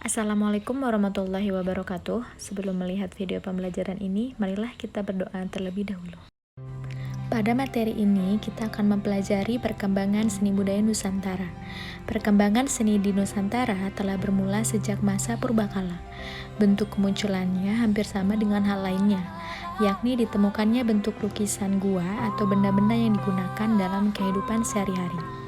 Assalamualaikum warahmatullahi wabarakatuh. Sebelum melihat video pembelajaran ini, marilah kita berdoa terlebih dahulu. Pada materi ini, kita akan mempelajari perkembangan seni budaya Nusantara. Perkembangan seni di Nusantara telah bermula sejak masa purbakala. Bentuk kemunculannya hampir sama dengan hal lainnya, yakni ditemukannya bentuk lukisan gua atau benda-benda yang digunakan dalam kehidupan sehari-hari.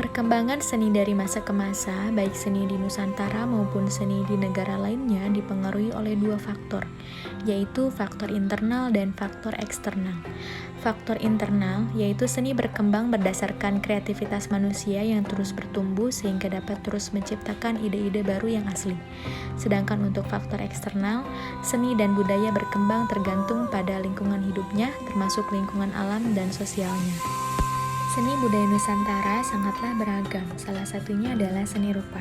Perkembangan seni dari masa ke masa, baik seni di Nusantara maupun seni di negara lainnya dipengaruhi oleh dua faktor, yaitu faktor internal dan faktor eksternal. Faktor internal yaitu seni berkembang berdasarkan kreativitas manusia yang terus bertumbuh sehingga dapat terus menciptakan ide-ide baru yang asli. Sedangkan untuk faktor eksternal, seni dan budaya berkembang tergantung pada lingkungan hidupnya, termasuk lingkungan alam dan sosialnya. Seni budaya Nusantara sangatlah beragam, salah satunya adalah seni rupa.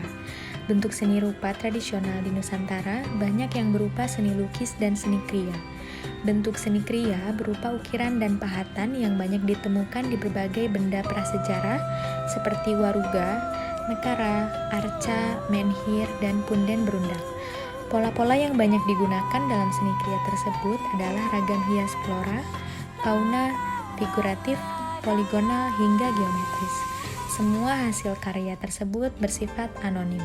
Bentuk seni rupa tradisional di Nusantara banyak yang berupa seni lukis dan seni kriya. Bentuk seni kriya berupa ukiran dan pahatan yang banyak ditemukan di berbagai benda prasejarah seperti waruga, nekara, arca, menhir, dan punden berundang. Pola-pola yang banyak digunakan dalam seni kriya tersebut adalah ragam hias flora, fauna, figuratif, poligonal, hingga geometris. Semua hasil karya tersebut bersifat anonim.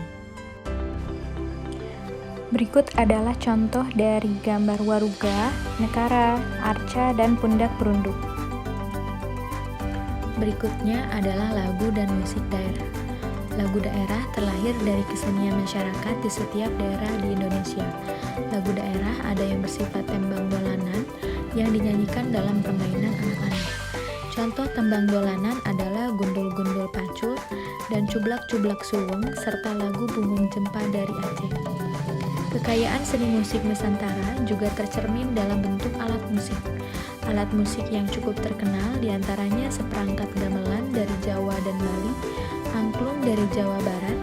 Berikut adalah contoh dari gambar waruga, nekara, arca, dan pundak berunduk. Berikutnya adalah lagu dan musik daerah. Lagu daerah terlahir dari kesenian masyarakat di setiap daerah di Indonesia. Lagu daerah ada yang bersifat tembang dolanan yang dinyanyikan dalam permainan anak-anak. Contoh tembang dolanan adalah Gundul-Gundul Pacul dan Cublak-Cublak Suweng serta lagu Bungung Jempa dari Aceh. Kekayaan seni musik Nusantara juga tercermin dalam bentuk alat musik. Alat musik yang cukup terkenal diantaranya seperangkat gamelan dari Jawa dan Bali, angklung dari Jawa Barat,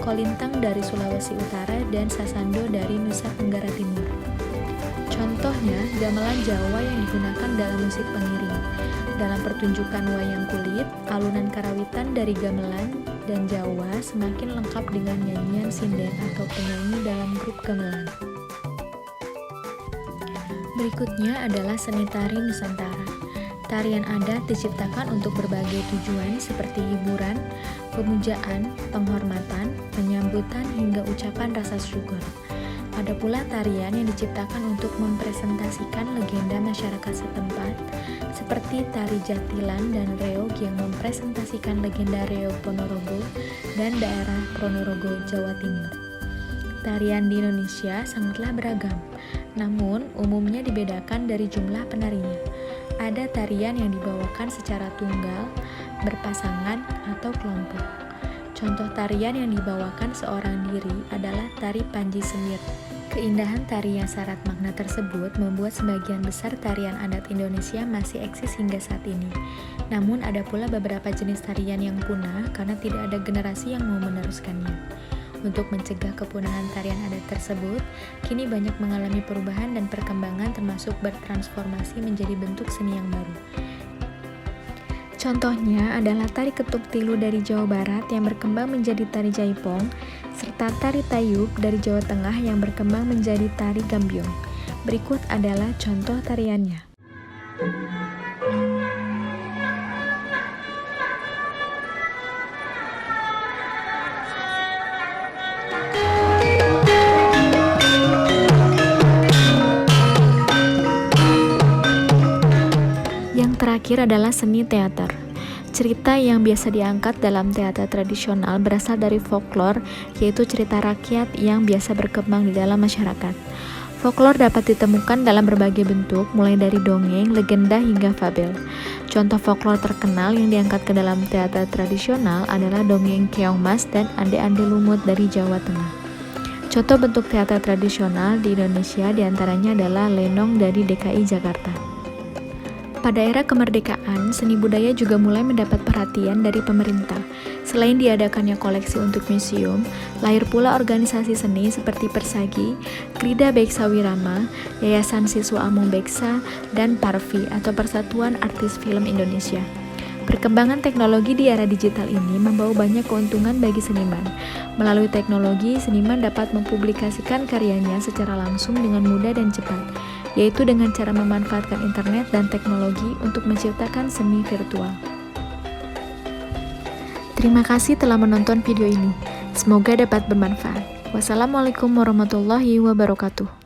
kolintang dari Sulawesi Utara, dan sasando dari Nusa Tenggara Timur. Contohnya, gamelan Jawa yang digunakan dalam musik pengiring. Dalam pertunjukan wayang kulit, alunan karawitan dari gamelan dan Jawa semakin lengkap dengan nyanyian sinden atau penyanyi dalam grup gamelan. Berikutnya adalah seni tari Nusantara. Tarian adat diciptakan untuk berbagai tujuan seperti hiburan, pemujaan, penghormatan, penyambutan, hingga ucapan rasa syukur. Ada pula tarian yang diciptakan untuk mempresentasikan legenda masyarakat setempat, seperti tari Jatilan dan Reog yang mempresentasikan legenda Reog Ponorogo dan daerah Ponorogo, Jawa Timur. Tarian di Indonesia sangatlah beragam, namun umumnya dibedakan dari jumlah penarinya. Ada tarian yang dibawakan secara tunggal, berpasangan, atau kelompok. Contoh tarian yang dibawakan seorang diri adalah tari Panji Semir. Keindahan tari yang syarat makna tersebut membuat sebagian besar tarian adat Indonesia masih eksis hingga saat ini. Namun ada pula beberapa jenis tarian yang punah karena tidak ada generasi yang mau meneruskannya. Untuk mencegah kepunahan tarian adat tersebut, kini banyak mengalami perubahan dan perkembangan termasuk bertransformasi menjadi bentuk seni yang baru. Contohnya adalah tari ketuk tilu dari Jawa Barat yang berkembang menjadi tari jaipong, serta tari tayub dari Jawa Tengah yang berkembang menjadi tari gambyong. Berikut adalah contoh tariannya. Yang terakhir adalah seni teater. Cerita yang biasa diangkat dalam teater tradisional berasal dari folklore, yaitu cerita rakyat yang biasa berkembang di dalam masyarakat. Folklore dapat ditemukan dalam berbagai bentuk, mulai dari dongeng, legenda, hingga fabel. Contoh folklore terkenal yang diangkat ke dalam teater tradisional adalah dongeng Keong Mas dan Ande-Ande Lumut dari Jawa Tengah. Contoh bentuk teater tradisional di Indonesia diantaranya adalah lenong dari DKI Jakarta. Pada era kemerdekaan, seni budaya juga mulai mendapat perhatian dari pemerintah. Selain diadakannya koleksi untuk museum, lahir pula organisasi seni seperti Persagi, Krida Beksa Wirama, Yayasan Siswa Amung Beksa, dan Parvi atau Persatuan Artis Film Indonesia. Perkembangan teknologi di era digital ini membawa banyak keuntungan bagi seniman. Melalui teknologi, seniman dapat mempublikasikan karyanya secara langsung dengan mudah dan cepat, yaitu dengan cara memanfaatkan internet dan teknologi untuk menciptakan seni virtual. Terima kasih telah menonton video ini. Semoga dapat bermanfaat. Wassalamualaikum warahmatullahi wabarakatuh.